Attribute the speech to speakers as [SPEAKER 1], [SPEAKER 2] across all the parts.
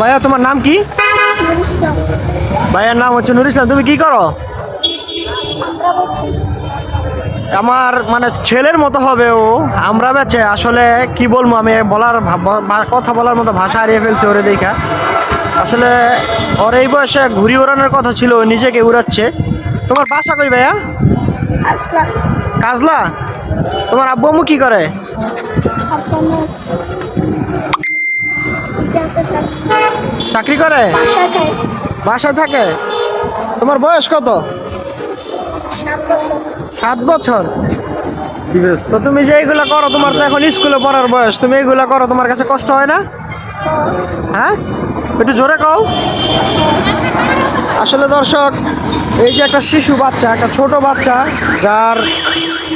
[SPEAKER 1] ভাইয়া তোমার নাম কি?
[SPEAKER 2] ইসলাম।
[SPEAKER 1] ভাইয়ার নাম হচ্ছে নুর ইসলাম। তুমি কি করো? আমার মানে ছেলের মতো হবে ও। আমরা বেচে আসলে কি বলবো, আমি বলার কথা বলার মতো ভাষা হারিয়ে ফেলছি ওরে দেখা। আসলে ওর এই বয়সে ঘুড়ি ওড়ানোর কথা ছিল, ও নিজেকে উড়াচ্ছে। তোমার বাসা কই ভাইয়া?
[SPEAKER 2] আসলাম।
[SPEAKER 1] কাজলা। তোমার আব্বু আম্মু কি করে?
[SPEAKER 2] আপনার
[SPEAKER 1] চাকরি করে?
[SPEAKER 2] বাসা খায়।
[SPEAKER 1] বাসায় থাকে? তোমার বয়স কত?
[SPEAKER 2] 7 বছর।
[SPEAKER 1] 7 বছর। তো তুমি যে এইগুলা করো, তোমার তো এখন স্কুলে পড়ার বয়স, তুমি এইগুলা করো, তোমার কাছে কষ্ট হয় না? হ্যাঁ, একটু জোরে কও। আসলে দর্শক, এই যে একটা শিশু বাচ্চা, একটা ছোট বাচ্চা, যার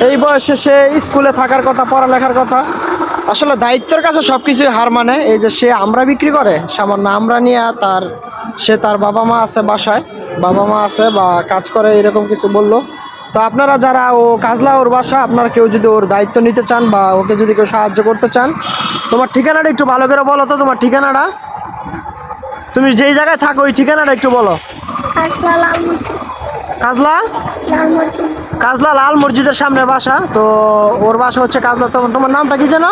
[SPEAKER 1] এই বয়সে সে স্কুলে থাকার কথা, পড়ালেখার কথা, আসলে দায়িত্বের কাছে সব কিছুই হার মানে। এই যে সে আমরা বিক্রি করে, সামান্য আমরা নিয়ে সে তার বাবা মা আছে, বাসায় বাবা মা আছে বা কাজ করে, এরকম কিছু বললো। তো আপনারা যারা ও কাজলা ওর বাসা, আপনারা কেউ যদি ওর দায়িত্ব নিতে চান বা ওকে যদি কেউ সাহায্য করতে চান, তোমার ঠিকানাটা একটু ভালো করে বলো তো। তোমার ঠিকানাটা, তুমি যেই জায়গায় থাকো ওই ঠিকানাটা একটু বলো।
[SPEAKER 2] কাজলা লাল মসজিদ।
[SPEAKER 1] কাজলা
[SPEAKER 2] লাল মসজিদ।
[SPEAKER 1] কাজলা লাল মসজিদের সামনে বাসা। তো ওর বাসা হচ্ছে কাজলা। তোমার নামটা কি যেন?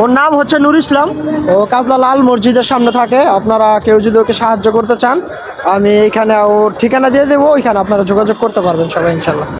[SPEAKER 1] ওর নাম হচ্ছে নুর ইসলাম। ও কাজলা লাল মসজিদের সামনে থাকে। আপনারা কেউ যদি ওকে সাহায্য করতে চান, আমি এইখানে ওর ঠিকানা দিয়ে দেবো, ওইখানে আপনারা যোগাযোগ করতে পারবেন সবাই ইনশাল্লাহ।